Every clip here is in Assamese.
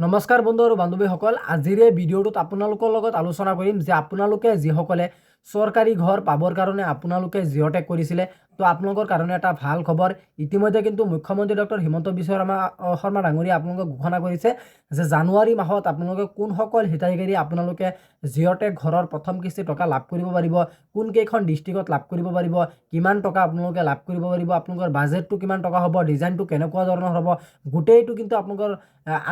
নমস্কাৰ বন্ধু আৰু বান্ধৱীসকল, আজিৰ এই ভিডিঅ'টোত আপোনালোকৰ লগত আলোচনা কৰিম যে আপোনালোকে যিসকলে চৰকাৰী ঘৰ পাবৰ কাৰণে আপোনালোকে জিঅ'টেক কৰিছিলে তো আপোনালোকৰ কাৰণে এটা ভাল খবৰ। ইতিমধ্যে কিন্তু মুখ্যমন্ত্ৰী ডক্টৰ হিমন্ত বিশ্ব শৰ্মা ডাঙৰীয়া আপোনালোকক ঘোষণা কৰিছে যে জানুৱাৰী মাহত আপোনালোকে কোনসকল হিতাধিকাৰী আপোনালোকে জিঅ'টেক ঘৰৰ প্ৰথম কিস্তি টকা লাভ কৰিব পাৰিব, কোনকেইখন ডিষ্ট্ৰিক্টত লাভ কৰিব পাৰিব, কিমান টকা আপোনালোকে লাভ কৰিব পাৰিব, আপোনালোকৰ বাজেটটো কিমান টকা হ'ব, ডিজাইনটো কেনেকুৱা ধৰণৰ হ'ব, গোটেইটো কিন্তু আপোনালোকৰ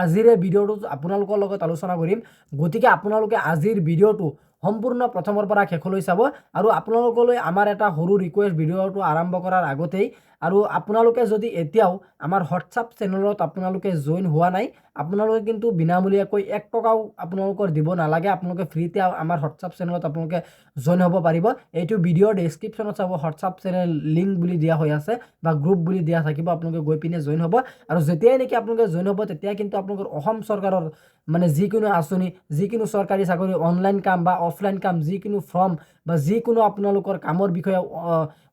আজিৰ এই ভিডিঅ'টোত আপোনালোকৰ লগত আলোচনা কৰিম। গতিকে আপোনালোকে আজিৰ ভিডিঅ'টো সম্পূৰ্ণ প্ৰথমৰ পৰা শেষলৈ চাব। আৰু আপোনালোকলৈ আমাৰ এটা সৰু ৰিকুৱেষ্ট, ভিডিঅ'টো আৰম্ভ কৰাৰ আগতেই, আৰু আপোনালোকে যদি এতিয়াও আমাৰ হোৱাটছআপ চেনেলত আপোনালোকে জইন হোৱা নাই, আপোনালোকে কিন্তু বিনামূলীয়াকৈ 1 টকাও আপোনালোকৰ দিব নালাগে। আপোনালোকে ফ্ৰীতে আমাৰ হোৱাটছআপ চেনেলত আপোনালোকে জইন হ'ব পাৰিব। এইটো ভিডিঅ'ৰ ডেছক্ৰিপশ্যনত চাব, হোৱাটছআপ চেনেল লিংক বুলি দিয়া হৈ আছে বা গ্ৰুপ বুলি দিয়া থাকিব, আপোনালোকে গৈ পিনে জইন হ'ব। আৰু যেতিয়াই নেকি আপোনালোকে জইন হ'ব তেতিয়াই কিন্তু আপোনালোকৰ অসম চৰকাৰৰ মানে যিকোনো আঁচনি, যিকোনো চৰকাৰী চাকৰি, অনলাইন কাম বা অফলাইন কাম, যিকোনো ফৰ্ম বা যিকোনো আপোনালোকৰ কামৰ বিষয়ে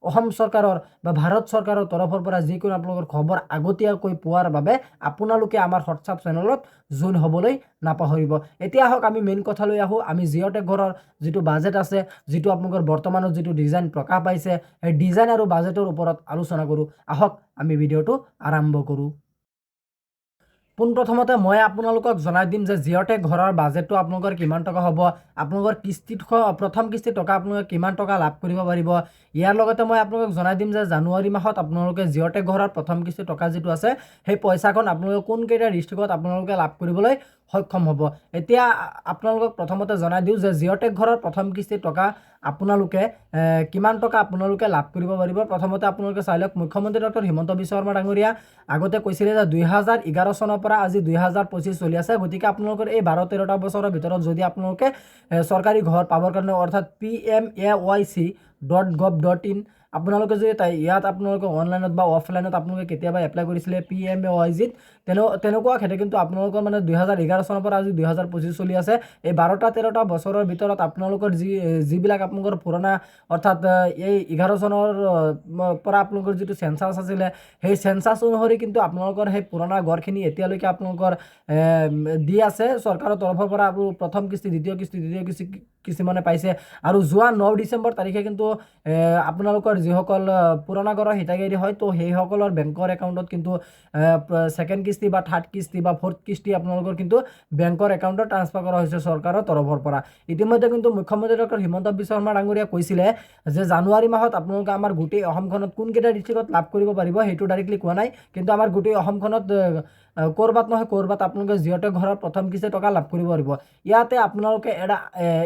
অসম চৰকাৰৰ বা ভাৰত চৰকাৰৰ তৰফৰ পৰা যিকোনো আপোনালোকৰ খবৰ আগতীয়াকৈ পোৱাৰ বাবে আপোনালোকে আমাৰ হোৱাটছআপ চেনেলত জইন হ'বলৈ নাপাহৰিব। এতিয়া আহক আমি মেইন কথালৈ আহোঁ। আমি জিঅ'টেক ঘৰৰ যিটো বাজেট আছে, যিটো আপোনালোকৰ বৰ্তমানত যিটো ডিজাইন প্ৰকাশ পাইছে, সেই ডিজাইন আৰু বাজেটৰ ওপৰত আলোচনা কৰোঁ। আহক আমি ভিডিঅ'টো আৰম্ভ কৰোঁ। পোনপ্ৰথমতে মই আপোনালোকক জনাই দিম যে জিঅ'টেক ঘৰৰ বাজেটটো আপোনালোকৰ কিমান টকা হ'ব, আপোনালোকৰ কিস্তিত প্ৰথম কিস্তি টকা আপোনালোকে কিমান টকা লাভ কৰিব পাৰিব। ইয়াৰ লগতে মই আপোনালোকক জনাই দিম যে জানুৱাৰী মাহত আপোনালোকে জিঅ'টেক ঘৰৰ প্ৰথম কিস্তি টকা যিটো আছে সেই পইচাখন আপোনালোকে কোনকেইটা ডিষ্ট্ৰিক্টত আপোনালোকে লাভ কৰিবলৈ সক্ষম হ'ব। এতিয়া আপোনালোকক প্ৰথমতে জনাই দিওঁ যে জিঅ'টেক ঘৰৰ প্ৰথম কিস্তি টকা আপোনালোকে কিমান টকা আপোনালোকে লাভ কৰিব পাৰিব। প্ৰথমতে আপোনালোকে চাই লওক, মুখ্যমন্ত্ৰী ডক্টৰ হিমন্ত বিশ্ব শৰ্মা ডাঙৰীয়া আগতে কৈছিলে যে 2011 চনৰ পৰা আজি 2025 চলি আছে। গতিকে আপোনালোকৰ এই 12-13টা বছৰৰ ভিতৰত যদি আপোনালোকে চৰকাৰী ঘৰ পাবৰ কাৰণে অৰ্থাৎ PMAYC.gov.in আপোনালোকে যদি ইয়াত আপোনালোকে অনলাইনত বা অফলাইনত আপোনালোকে কেতিয়াবা এপ্লাই কৰিছিলে PMAYCত, তেনেকুৱা ক্ষেত্ৰত কিন্তু আপোনালোকৰ মানে 2011 চনৰ পৰা আজি 2025 চলি আছে। এই 12-13টা বছৰৰ ভিতৰত আপোনালোকৰ যিবিলাক আপোনালোকৰ পুৰণা অৰ্থাৎ এই 11 চনৰ পৰা আপোনালোকৰ যিটো চেঞ্চাছ আছিলে, সেই চেঞ্চাছ অনুসৰি কিন্তু আপোনালোকৰ সেই পুৰণা ঘৰখিনি এতিয়ালৈকে আপোনালোকৰ দি আছে চৰকাৰৰ তৰফৰ পৰা। প্ৰথম কিস্তি, দ্বিতীয় কিস্তি, তৃতীয় কিস্তি মানে পাইছে। আৰু যোৱা 9 ডিচেম্বৰ তাৰিখে কিন্তু আপোনালোকৰ যিসকল পুৰণা ঘৰৰ হিতাধিকাৰী হয়, তো সেইসকলৰ বেংকৰ একাউণ্টত কিন্তু ছেকেণ্ড কিস্তি বা থাৰ্ড কিস্তি বা ফ'ৰ্থ কিস্তি আপোনালোকৰ কিন্তু বেংকৰ একাউণ্টত ট্ৰান্সফাৰ কৰা হৈছে চৰকাৰৰ তৰফৰ পৰা। ইতিমধ্যে কিন্তু মুখ্যমন্ত্ৰী ডক্টৰ হিমন্ত বিশ্ব শৰ্মা ডাঙৰীয়াই কৈছিলে যে জানুৱাৰী মাহত আপোনালোকে আমাৰ গোটেই অসমখনত কোনকেইটা ডিষ্ট্ৰিক্টত লাভ কৰিব পাৰিব সেইটো ডাইৰেক্টলি কোৱা নাই, কিন্তু আমাৰ গোটেই অসমখনত ক'ৰবাত নহয় ক'ৰবাত আপোনালোকে জিঅ'টেক ঘৰৰ প্ৰথম কিস্তি টকা লাভ কৰিব পাৰিব। ইয়াতে আপোনালোকে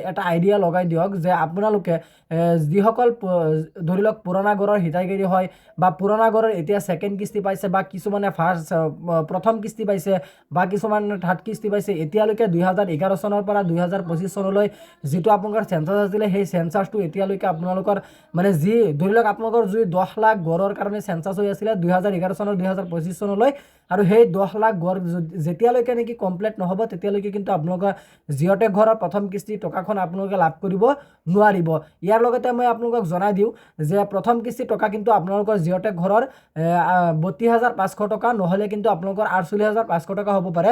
এটা আইডিয়া লগাই দিয়ক যে আপোনালোকে যিসকল ধৰি লওক পুৰণা ঘৰৰ হিতাধিকাৰী হয় বা পুৰণা ঘৰৰ এতিয়া ছেকেণ্ড কিস্তি পাইছে বা কিছুমানে প্ৰথম কিস্তি পাইছে বা কিছুমানে থাৰ্ড কিস্তি পাইছে, এতিয়ালৈকে 2011 চনৰ পৰা 2025 চনলৈ যিটো আপোনালোকৰ চেঞ্চাছ আছিলে, সেই চেঞ্চাছটো এতিয়ালৈকে আপোনালোকৰ মানে যি ধৰি লওক আপোনালোকৰ যি 10 লাখ গড়ৰ কাৰণে চেঞ্চাছ হৈ আছিলে 2011 চনৰ 2025 চনলৈ, আৰু সেই 10 লাখ গড় যেতিয়ালৈকে নেকি কমপ্লিট নহ'ব তেতিয়ালৈকে কিন্তু আপোনালোকৰ জিঅ'টেক ঘৰৰ প্ৰথম কিস্তি টকাখন আপোনালোকে লাভ কৰিব নোৱাৰিব। ইয়াৰ লগতে মই আপোনালোকক জনাই দিওঁ যে প্ৰথম কিস্তি টকা কিন্তু আপোনালোকৰ জিঅ'টেক ঘৰৰ 32,500 টকা, নহ'লে কিন্তু আপোনালোকৰ 48,500 টকা হ'ব পাৰে।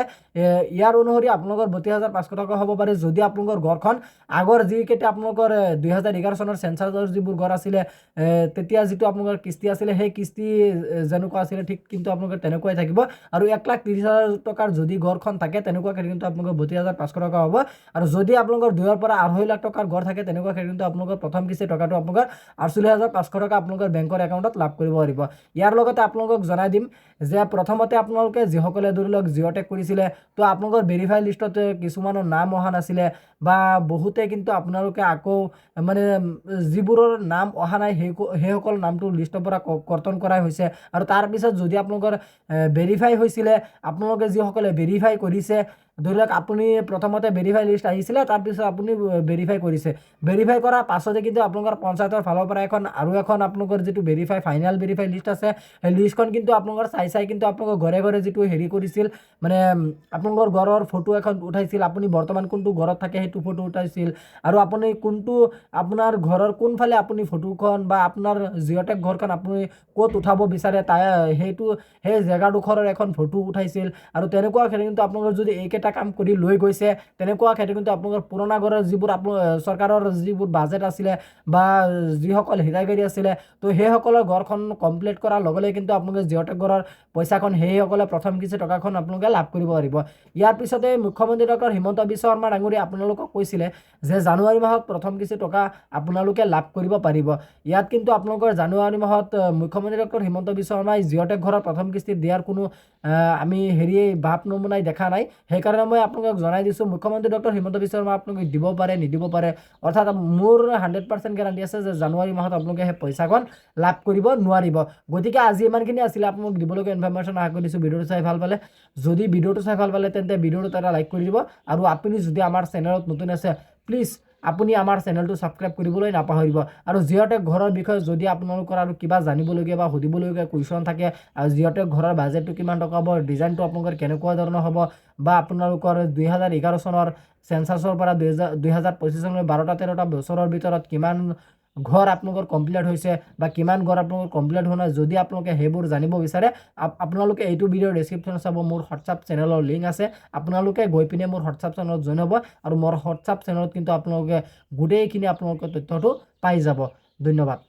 ইয়াৰ অনুসৰি আপোনালোকৰ 32,500 টকা হ'ব পাৰে যদি আপোনালোকৰ ঘৰখন আগৰ যিকেইটা আপোনালোকৰ 2011 চনৰ চেঞ্চাছৰ যিবোৰ ঘৰ আছিলে, তেতিয়া যিটো আপোনালোকৰ কিস্তি আছিলে সেই কিস্তি যেনেকুৱা আছিলে ঠিক কিন্তু আপোনালোকৰ তেনেকুৱাই থাকিব। আৰু 1,30,000 টকাৰ যদি ঘৰখন থাকে তেনেকুৱা ক্ষেত্ৰত কিন্তু আপোনালোকৰ 32,500 টকা হ'ব। আৰু যদি আপোনালোকৰ 2 পৰা 2.5 লাখ টকাৰ ঘৰ থাকে তেনেকুৱা ক্ষেত্ৰত কিন্তু আপোনালোকৰ প্ৰথম কিস্তি টকাটো আপোনালোকৰ 48,500 টকা আপোনালোকৰ বেংকৰ একাউণ্টত লাভ কৰিব পাৰিব। ইয়াৰ লগতে আপোনালোকক জনাই দিম যে প্ৰথমতে আপোনালোকে যিসকলে ধৰি লওক জিঅ'টেক কৰিছিলে, তো আপোনালোকৰ ভেৰিফাই লিষ্টত কিছুমানৰ নাম অহা নাছিলে বা বহুতে কিন্তু আপোনালোকে আকৌ মানে যিবোৰৰ নাম অহা নাই সেইসকল নামটো লিষ্টৰ পৰা কৰ্তন কৰা হৈছে। আৰু তাৰপিছত যদি আপোনালোকৰ ভেৰিফাই হৈছিলে, আপোনালোকে যিসকলে ভেৰিফাই কৰিছে, ধৰি লওক আপুনি প্ৰথমতে ভেৰিফাই লিষ্ট আহিছিলে, তাৰপিছত আপুনি ভেৰিফাই কৰিছে, ভেৰিফাই কৰাৰ পাছতে কিন্তু আপোনালোকৰ পঞ্চায়তৰ ফালৰ পৰা এখন আপোনালোকৰ যিটো ফাইনেল ভেৰিফাই লিষ্ট আছে, সেই লিষ্টখন কিন্তু আপোনালোকৰ চাই কিন্তু আপোনালোকৰ ঘৰে ঘৰে যিটো হেৰি কৰিছিল, মানে আপোনালোকৰ ঘৰৰ ফটো এখন উঠাইছিল, আপুনি বৰ্তমান কোনটো ঘৰত থাকে সেইটো ফটো উঠাইছিল, আৰু আপুনি কোনটো আপোনাৰ ঘৰৰ কোনফালে আপুনি ফটোখন বা আপোনাৰ জিঅ'টেক ঘৰখন আপুনি ক'ত উঠাব বিচাৰে সেই জেগাডোখৰৰ এখন ফটো উঠাইছিল। আৰু তেনেকুৱা ক্ষেত্ৰত কিন্তু আপোনালোকৰ যদি এইকেইটা এটা কাম কৰি লৈ গৈছে তেনেকুৱা ক্ষেত্ৰত কিন্তু আপোনালোকৰ পুৰণা ঘৰৰ যিবোৰ চৰকাৰৰ যিবোৰ বাজেট আছিলে বা যিসকল হিতাধিকাৰী আছিলে তো সেইসকলৰ ঘৰখন কমপ্লিট কৰাৰ লগে লগে কিন্তু আপোনালোকে জিঅ'টেগ ঘৰৰ পইচাখন সেইসকলে প্ৰথম কিস্তি টকাখন আপোনালোকে লাভ কৰিব পাৰিব। ইয়াৰ পিছতে মুখ্যমন্ত্ৰী ডক্টৰ হিমন্ত বিশ্ব শৰ্মা ডাঙৰীয়াই আপোনালোকক কৈছিলে যে জানুৱাৰী মাহত প্ৰথম কিস্তি টকা আপোনালোকে লাভ কৰিব পাৰিব। ইয়াত কিন্তু আপোনালোকৰ জানুৱাৰী মাহত মুখ্যমন্ত্ৰী ডক্টৰ হিমন্ত বিশ্ব শৰ্মাই জিঅ'টেগ ঘৰৰ প্ৰথম কিস্তি দিয়াৰ কোনো আমি ভাৱ নমুনাই দেখা নাই। সেইকাৰণে মই আপোনালোকক জনাই দিছোঁ মুখ্যমন্ত্ৰী ডক্টৰ হিমন্ত বিশ্ব শৰ্মা আপোনালোকে দিব পাৰে নিদিব পাৰে, অৰ্থাৎ মোৰ 100% গেৰাণ্টি আছে যে জানুৱাৰী মাহত আপোনালোকে সেই পইচাখন লাভ কৰিব নোৱাৰিব। গতিকে আজি ইমানখিনি আছিলে আপোনালোক দিবলগীয়া ইনফৰমেশ্যন আশা কৰিছোঁ। ভিডিঅ'টো চাই ভাল পালে, যদি ভিডিঅ'টো চাই ভাল পালে তেন্তে ভিডিঅ'টোত এটা লাইক কৰি দিব আৰু আপুনি যদি আমাৰ চেনেলত নতুন আছে প্লিজ আপুনি আমাৰ চেনেলটো ছাবস্ক্ৰাইব কৰিবলৈ নাপাহৰিব। আৰু জিঅ'টেগ ঘৰৰ বিষয়ে যদি আপোনালোকৰ আৰু কিবা জানিবলগীয়া বা সুধিবলগীয়া কুৱেশ্যন থাকে আৰু জিঅ'টেগ ঘৰৰ বাজেটটো কিমান টকা হ'ব, ডিজাইনটো আপোনালোকৰ কেনেকুৱা ধৰণৰ হ'ব বা আপোনালোকৰ 2011 চনৰ চেঞ্চাছৰ পৰা 2025 চনৰ 12-13টা বছৰৰ ভিতৰত কিমান ঘৰ আপোনালোকৰ কমপ্লিট হৈছে বা কিমান ঘৰ আপোনালোকৰ কমপ্লিট হোৱা নাই, যদি আপোনালোকে সেইবোৰ জানিব বিচাৰে আপোনালোকে এইটো ভিডিঅ'ৰ ডেছক্ৰিপশ্যনত চাব, মোৰ হোৱাটছআপ চেনেলৰ লিংক আছে, আপোনালোকে গৈ পিনে মোৰ হোৱাটছআপ চেনেলত জইন হ'ব আৰু মোৰ হোৱাটছআপ চেনেলত কিন্তু আপোনালোকে গোটেইখিনি আপোনালোকৰ তথ্যটো পাই যাব। ধন্যবাদ।